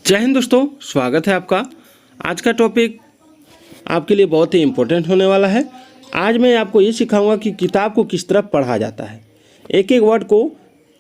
जय हिंद दोस्तों, स्वागत है आपका। आज का टॉपिक आपके लिए बहुत ही इम्पोर्टेंट होने वाला है। आज मैं आपको ये सिखाऊंगा कि किताब को किस तरह पढ़ा जाता है। एक एक वर्ड को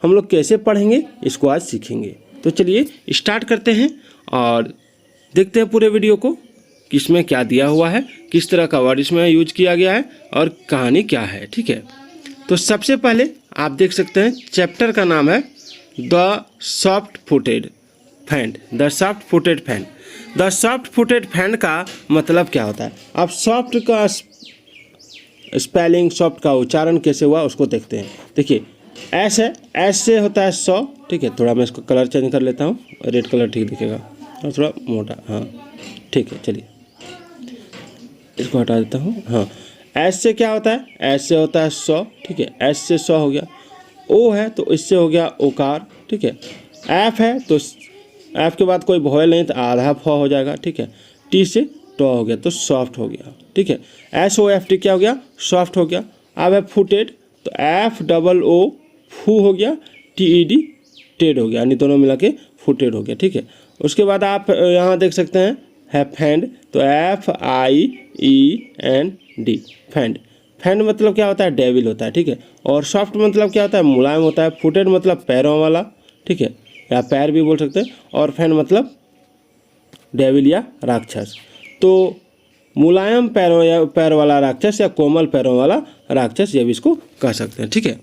हम लोग कैसे पढ़ेंगे, इसको आज सीखेंगे। तो चलिए स्टार्ट करते हैं और देखते हैं पूरे वीडियो को कि इसमें क्या दिया हुआ है, किस तरह का वर्ड इसमें यूज किया गया है और कहानी क्या है। ठीक है, तो सबसे पहले आप देख सकते हैं चैप्टर का नाम है the soft footed fiend. The soft footed fiend. The soft footed fiend का मतलब क्या होता है। अब सॉफ्ट का स्पेलिंग, सॉफ्ट का उच्चारण कैसे हुआ उसको देखते हैं। देखिए एस है, एस से होता है 100। ठीक है, थोड़ा मैं इसको कलर चेंज कर लेता हूँ, रेड कलर ठीक दिखेगा और थोड़ा मोटा। हाँ ठीक है, चलिए इसको हटा देता हूँ। हाँ, एस से क्या होता है, एस से होता है 100। ठीक है, एस से 100 हो गया। ओ है तो इससे हो गया ओकार। ठीक है, एफ है तो एफ के बाद कोई वॉवेल नहीं तो आधा फ हो जाएगा। ठीक है, टी से टॉ हो गया तो सॉफ्ट हो गया। ठीक है, एस ओ एफ टी क्या हो गया, सॉफ्ट हो गया। अब है फुटेड तो एफ डबल ओ फू हो गया, टी ई डी टेड हो गया, यानी दोनों मिला के फुटेड हो गया। ठीक है, उसके बाद आप यहाँ देख सकते हैं है फैंड तो F I E N D fiend. Fiend मतलब क्या होता है, डेविल होता है। ठीक है, और सॉफ्ट मतलब क्या होता है, मुलायम होता है। फुटेड मतलब पैरों वाला। ठीक है, या पैर भी बोल सकते हैं। और फैन मतलब डेविल या राक्षस। तो मुलायम पैरों या पैर वाला राक्षस या कोमल पैरों वाला राक्षस, ये भी इसको कह सकते हैं। ठीक है,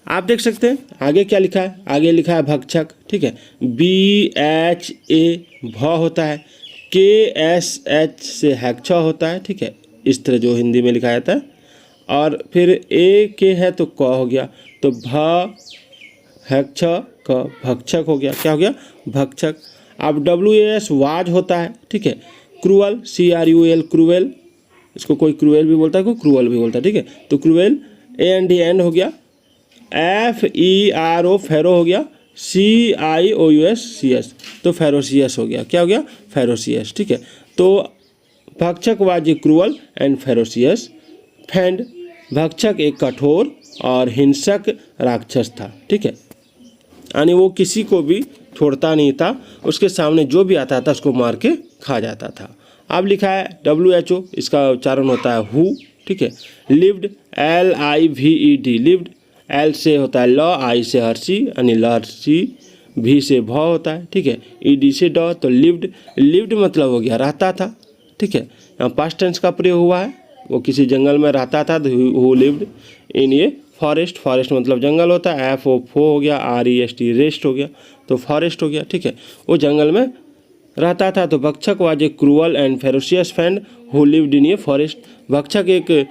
आप देख सकते हैं आगे क्या लिखा है। आगे लिखा है भक्षक। ठीक है, BHA भ होता है, KSH से हैक्छा होता है। ठीक है, इस तरह जो हिंदी में लिखा जाता है। और फिर ए के है तो क हो गया, तो भ हैक्ष का भक्षक हो गया। क्या हो गया, भक्षक। अब WAS वाज होता है। ठीक है, क्रूअल CRUL क्रूएल, इसको कोई क्रूएल भी बोलता है, कोई क्रूअल भी बोलता है। ठीक है, तो क्रूएल AND एंड हो गया। FERO फेरो हो गया, CIOUS तो फेरोसियस हो गया। क्या हो गया, फेरोसियस। ठीक है, तो Bhakshak was cruel and ferocious. Fiend Bhakshak एक कठोर और हिंसक राक्षस था। ठीक है, यानी वो किसी को भी छोड़ता नहीं था, उसके सामने जो भी आता था उसको मार के खा जाता था। अब लिखा है WHO, इसका उच्चारण होता है हु। ठीक है, लिव्ड LIVED लिव्ड। एल से होता है लॉ, आई से हर्षी यानी लहर्षी, भी से भ होता है। ठीक है, ED से ड तो लिव्ड। लिव्ड मतलब हो गया रहता था। ठीक है, यहाँ पास्ट टेंस का प्रयोग हुआ है, वो किसी जंगल में रहता था तो who lived in a forest. Forest मतलब जंगल होता है। FO फो हो गया, REST रेस्ट हो गया तो फॉरेस्ट हो गया। ठीक है, वो जंगल में रहता था। तो Bhakshak was a cruel and ferocious fiend who lived in a forest. Bhakshak एक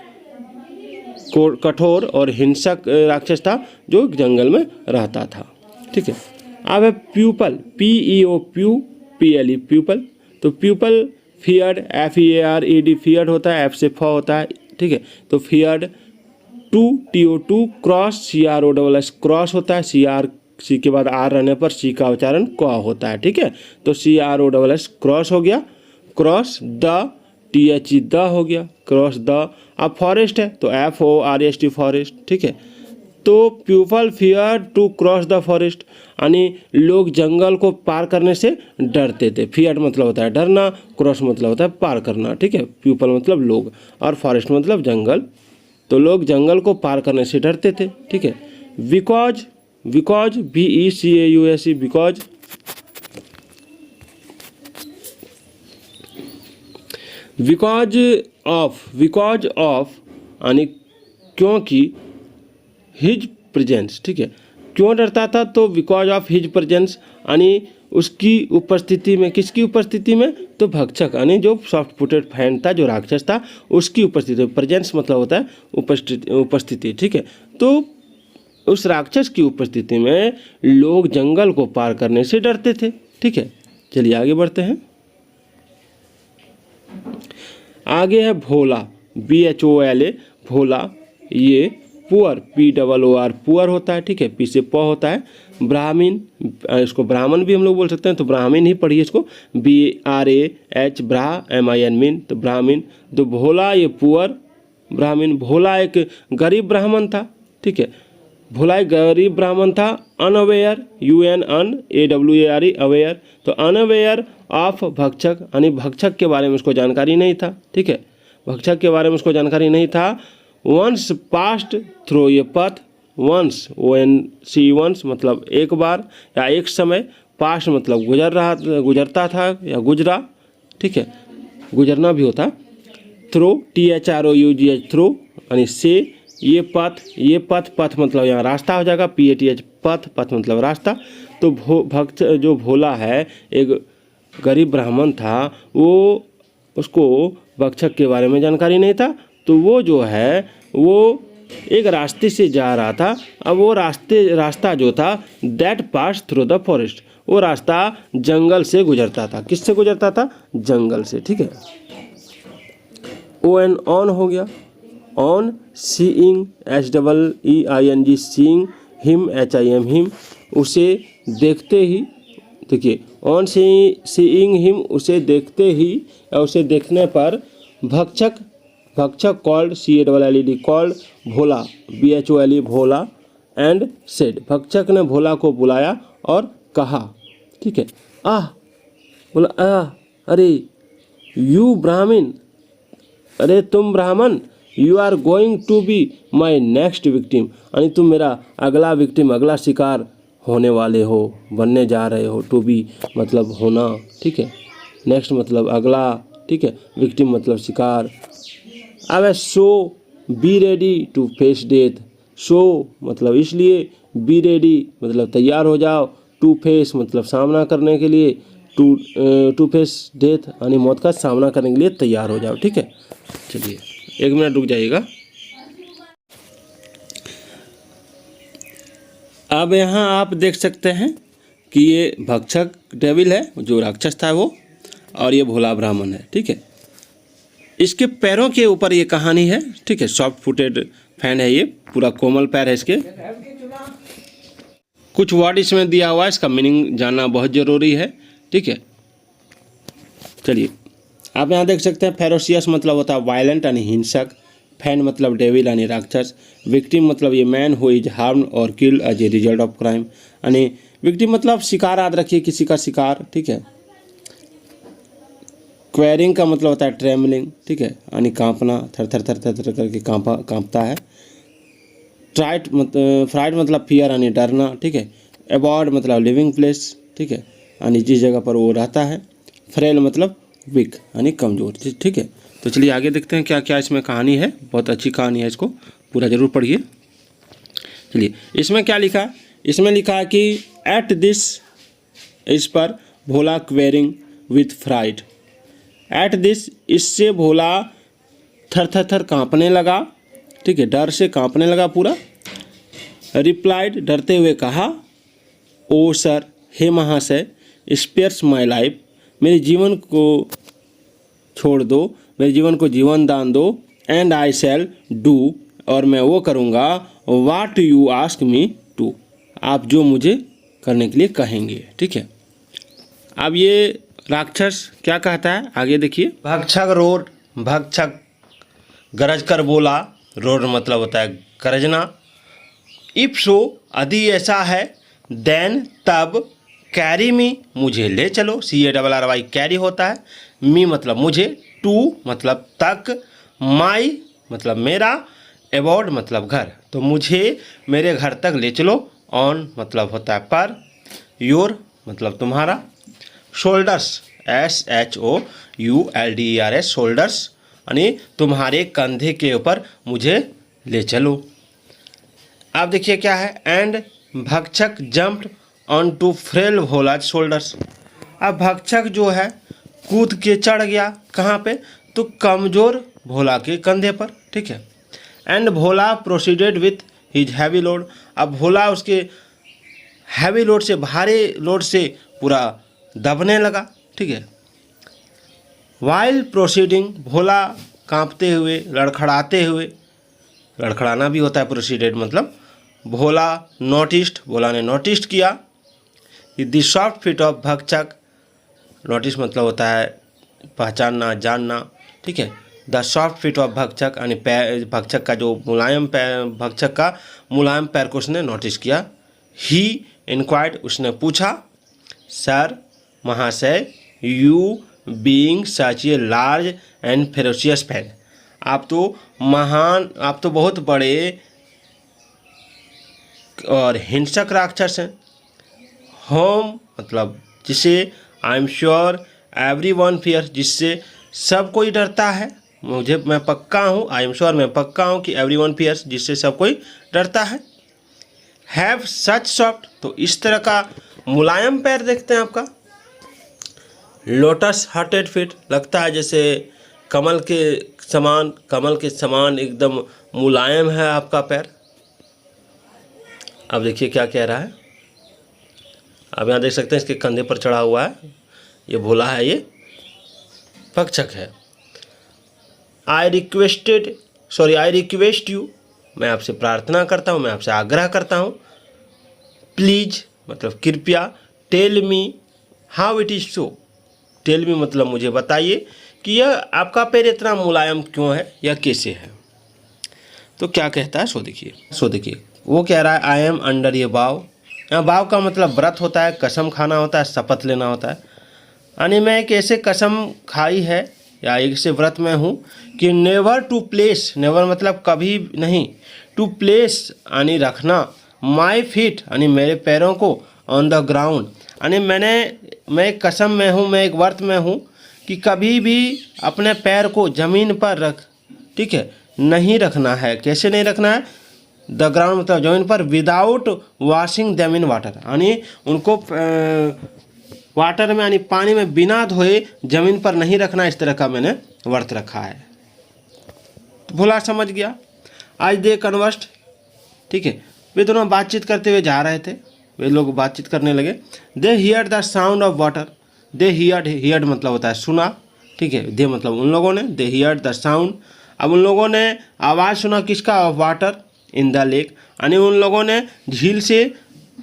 कठोर और हिंसक राक्षस था जो जंगल में रहता था। ठीक है, अब है प्यूपल PEO PLE प्यूपल। तो प्यूपल फियर्ड FEARED फियर्ड होता है, F से फ होता है। ठीक है, तो feared. TO2 cross CROSS cross होता है। C के बाद R रहने पर C का उच्चारण क होता है। ठीक है, तो CROSS क्रॉस हो गया। क्रॉस द THE द हो गया, क्रॉस द। अब फॉरेस्ट है तो FOREST फॉरेस्ट। ठीक है, तो people fear to cross the forest, यानी लोग जंगल को पार करने से डरते थे। फियर मतलब होता है डरना, क्रॉस मतलब होता है पार करना। ठीक है, पीपल मतलब लोग और फॉरेस्ट मतलब जंगल, तो लोग जंगल को पार करने से डरते थे। ठीक है, because BECAUSE because. Because of यानी क्योंकि। His presence. ठीक है, क्यों डरता था तो बिकॉज ऑफ हिज प्रेजेंस, यानी उसकी उपस्थिति में। किसकी उपस्थिति में, तो भक्षक यानी जो सॉफ्ट फुटेड फैंड था, जो राक्षस था, उसकी उपस्थिति। प्रेजेंस मतलब होता है उपस्थिति। ठीक है, तो उस राक्षस की उपस्थिति में लोग जंगल को पार करने से डरते थे। ठीक है, चलिए आगे बढ़ते हैं। आगे है भोला BHOLA भोला। ये पुअर POOR पुअर होता है। ठीक है, P से प होता है। ब्राह्मीण, इसको ब्राह्मण भी हम लोग बोल सकते हैं, तो ब्राह्मीण ही पढ़िए इसको, BRAH MIN मीन, तो ब्राह्मीण। तो भोला ये पुअर ब्राह्मीण। भोला एक गरीब ब्राह्मण था। ठीक है, भोला एक गरीब ब्राह्मण था, अनअवेयर, UNAWARE, अवेयर, तो अनअवेयर ऑफ भक्षक, यानी भक्षक के बारे में उसको जानकारी नहीं था, ठीक है, भक्षक के बारे में उसको जानकारी नहीं था। वंस पास्ट थ्रू ये पथ, वंस ONC मतलब एक बार या एक समय, पास्ट मतलब गुजरता था या गुजरा, ठीक है, गुजरना भी होता, थ्रू THROUGH थ्रू, यानी से, ये पथ मतलब यहाँ रास्ता हो जाएगा, PATH पथ मतलब रास्ता। तो भक्त जो भोला है एक गरीब ब्राह्मण था, वो उसको भक्षक के बारे में जानकारी नहीं था, तो वो जो है वो एक रास्ते से जा रहा था। अब वो रास्ता जो था that pass through the forest, वो रास्ता जंगल से गुजरता था। किससे गुजरता था? जंगल से, ठीक है। ऑन हो गया, on seeing, SEEING, seeing, him, HIM, him, उसे देखते ही, देखिए ऑन सीइंग हिम, उसे देखते ही या उसे देखने पर, भक्षक called, CALLED called, Bhola, BHOLE Bhola, and said, भक्षक ने भोला को बुलाया और कहा, ठीक है, बोला अरे यू ब्राह्मण, अरे तुम Brahmin, you are going to be my next victim, यानी तुम मेरा अगला विक्टिम, अगला शिकार होने वाले हो, बनने जा रहे हो। टू बी मतलब होना, ठीक है, नेक्स्ट मतलब अगला, ठीक है, विक्टिम मतलब शिकार। अब so be ready to face death, so मतलब इसलिए, बी रेडी मतलब तैयार हो जाओ, टू फेस मतलब सामना करने के लिए, टू फेस डेथ यानी मौत का सामना करने के लिए तैयार हो जाओ, ठीक है। चलिए 1 मिनट रुक जाइएगा। अब यहाँ आप देख सकते हैं कि ये भक्षक डेविल है, जो राक्षस था वो, और ये भोला ब्राह्मण है, ठीक है। इसके पैरों के ऊपर ये कहानी है, ठीक है, सॉफ्ट फुटेड फैन है, ये पूरा कोमल पैर है इसके। कुछ वर्ड इसमें दिया हुआ है, इसका मीनिंग जानना बहुत ज़रूरी है, ठीक है। चलिए आप यहाँ देख सकते हैं, फेरोसियस मतलब होता है वायलेंट यानी हिंसक, फैन मतलब डेविल यानी राक्षस, विक्टिम मतलब ये मैन हु इज हार्म्ड और killed as a result of crime, यानी विक्टिम मतलब शिकार, याद रखिए किसी का शिकार, ठीक है। क्वेरिंग का मतलब होता है ट्रेमलिंग, ठीक है, यानी कांपना, थर थर थर थर थर करके कांपता है। फ्राइट मतलब फियर यानी डरना, ठीक है। अबॉर्ड मतलब लिविंग प्लेस, ठीक है, यानी जिस जगह पर वो रहता है। फ्रेल मतलब वीक यानी कमज़ोर, ठीक है। तो चलिए आगे देखते हैं क्या क्या इसमें कहानी है, बहुत अच्छी कहानी है, इसको पूरा ज़रूर पढ़िए। चलिए इसमें क्या लिखा है, इसमें लिखा है कि एट दिस, इस पर Bhola quivering with fright, at this, इससे भोला थर थर थर काँपने लगा, ठीक है, डर से काँपने लगा पूरा। रिप्लाइड, डरते हुए कहा, ओ सर, हे महाशय, स्पेयर्स माई लाइफ, मेरे जीवन को छोड़ दो, मेरे जीवन को जीवन दान दो। एंड आई शैल डू, और मैं वो करूँगा, what you ask me to, आप जो मुझे करने के लिए कहेंगे, ठीक है। अब ये राक्षस क्या कहता है, आगे देखिए। भक्षक गरज कर बोला, रोड मतलब होता है गरजना। इफ सो, यदि ऐसा है, देन तब, कैरी मी मुझे ले चलो, CARRY कैरी होता है, मी मतलब मुझे, टू मतलब तक, माई मतलब मेरा, अबाउट मतलब घर, तो मुझे मेरे घर तक ले चलो। ऑन मतलब होता है पर, योर मतलब तुम्हारा, शोल्डर्स SHOULDERS शोल्डर्स यानी तुम्हारे कंधे के ऊपर मुझे ले चलो। अब देखिए क्या है, and Bhakshak jumped on to frail Bhola shoulders. अब भक्षक जो है कूद के चढ़ गया कहाँ पे, तो कमज़ोर भोला के कंधे पर, ठीक है। And Bhola proceeded with his heavy load, अब भोला उसके हैवी लोड से, भारी लोड से पूरा दबने लगा, ठीक है। वाइल प्रोसीडिंग, भोला कांपते हुए, लड़खड़ाते हुए, लड़खड़ाना भी होता है प्रोसीडेड मतलब, भोला नोटिस्ड, भोला ने नोटिस किया, द सॉफ्ट फीट ऑफ भक्षक, नोटिस मतलब होता है पहचानना, जानना, ठीक है, द सॉफ्ट फीट ऑफ भक्षक, यानी पैर भक्षक का जो मुलायम पैर, भक्षक का मुलायम पैर को उसने नोटिस किया। ही इंक्वायर्ड, उसने पूछा, सर महाशय, you being such a large and ferocious fan, आप तो बहुत बड़े और हिंसक राक्षस हैं। होम मतलब जिसे, I am sure every one fear, जिससे सब कोई डरता है। मैं पक्का हूँ, आई एम श्योर मैं पक्का हूँ कि एवरी वन फियर्स, जिससे सब कोई डरता है। हैव सच सॉफ्ट, तो इस तरह का मुलायम पैर देखते हैं आपका। लोटस हार्टेड फीट, लगता है जैसे कमल के समान एकदम मुलायम है आपका पैर। अब देखिए क्या कह रहा है, अब यहाँ देख सकते हैं इसके कंधे पर चढ़ा हुआ है, ये भोला है, ये भक्षक है। आई रिक्वेस्ट यू, मैं आपसे प्रार्थना करता हूँ, मैं आपसे आग्रह करता हूँ। प्लीज मतलब कृपया, tell me how it is so, tell me मतलब मुझे बताइए कि यह आपका पैर इतना मुलायम क्यों है, यह कैसे है। तो क्या कहता है, सो देखिए वो कह रहा है, आई एम अंडर ये वाव। यहाँ वाव का मतलब व्रत होता है, कसम खाना होता है, शपथ लेना होता है। यानी मैं एक ऐसे कसम खाई है या एक से व्रत में हूँ कि नेवर टू प्लेस, नेवर मतलब कभी नहीं, टू प्लेस यानी रखना, माई फीट यानी मेरे पैरों को, ऑन द ग्राउंड यानी मैं एक कसम में हूँ, मैं एक व्रत में हूँ कि कभी भी अपने पैर को ज़मीन पर ठीक है, नहीं रखना है। कैसे नहीं रखना है, द ग्राउंड मतलब ज़मीन पर, without washing them in water, यानी उनको वाटर में यानी पानी में बिना धोए ज़मीन पर नहीं रखना, इस तरह का मैंने व्रत रखा है। तो भोला समझ गया। आज दे कन्वर्स्ड, ठीक है, वे दोनों बातचीत करते हुए जा रहे थे, वे लोग बातचीत करने लगे। They heard the sound of water, they heard मतलब होता है सुना, ठीक है, दे मतलब उन लोगों ने, दे हियर्ड द साउंड, अब उन लोगों ने आवाज़ सुना किसका, of water in the lake, यानी उन लोगों ने झील से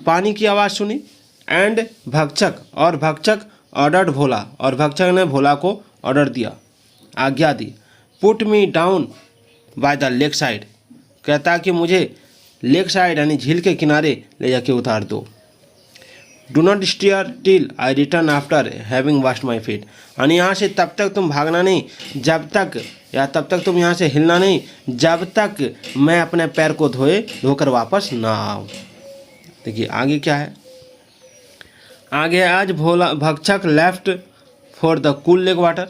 पानी की आवाज़ सुनी। एंड भक्षक ऑर्डर्ड भोला, और भक्षक ने भोला को ऑर्डर दिया, आज्ञा दी। Put me down by the lake side, कहता कि मुझे लेक साइड यानी झील के किनारे ले जाके उतार दो। Do not stir till I return after having washed my feet, यानी यहाँ से तब तक तुम भागना नहीं जब तक, या तब तक तुम यहाँ से हिलना नहीं जब तक मैं अपने पैर को धोकर वापस ना आऊँ। देखिए आगे क्या है, आगे आज भक्षक left for the cool lake water.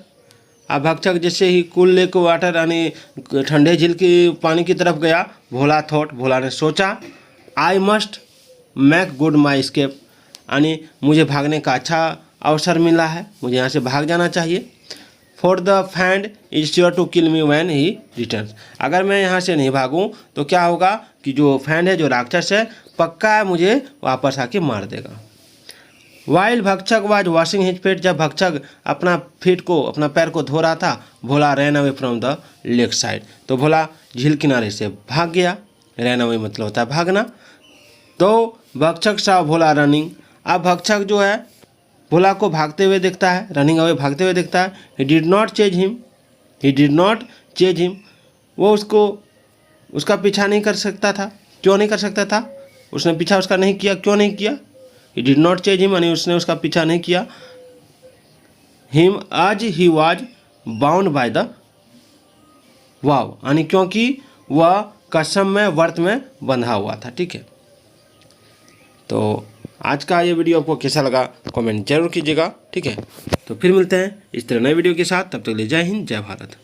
अब भक्षक जैसे ही कूल लेक वाटर यानी ठंडे झील की पानी की तरफ गया, भोला ने सोचा, I must make good my escape, यानी मुझे भागने का अच्छा अवसर मिला है, मुझे यहाँ से भाग जाना चाहिए। For the fiend is sure to kill me when he returns, अगर मैं यहाँ से नहीं भागूँ तो क्या होगा कि जो फैंड है, जो राक्षस है, पक्का है मुझे वापस आके मार देगा। वाइल भक्षक वाज वॉशिंग हिज फीट, जब भक्षक अपना पैर को धो रहा था, Bhola ran away from the lake side, तो भोला झील किनारे से भाग गया। रैन अवे मतलब होता है भागना। तो भक्षक सा भोला रनिंग, अब भक्षक जो है भोला को भागते हुए देखता है, रनिंग अवे भागते हुए देखता है। ही डिड नॉट चेज हिम, वो उसका पीछा नहीं कर सकता था। क्यों नहीं कर सकता था, उसने पीछा उसका नहीं किया, क्यों नहीं किया, he did not chase him यानी उसने उसका पीछा नहीं किया। Him as he was bound by the vow, यानी क्योंकि वह कसम में व्रत में बंधा हुआ था। ठीक है, तो आज का ये वीडियो आपको कैसा लगा कमेंट जरूर कीजिएगा। ठीक है, तो फिर मिलते हैं इस तरह नए वीडियो के साथ, तब तक के लिए जय हिंद, जय भारत।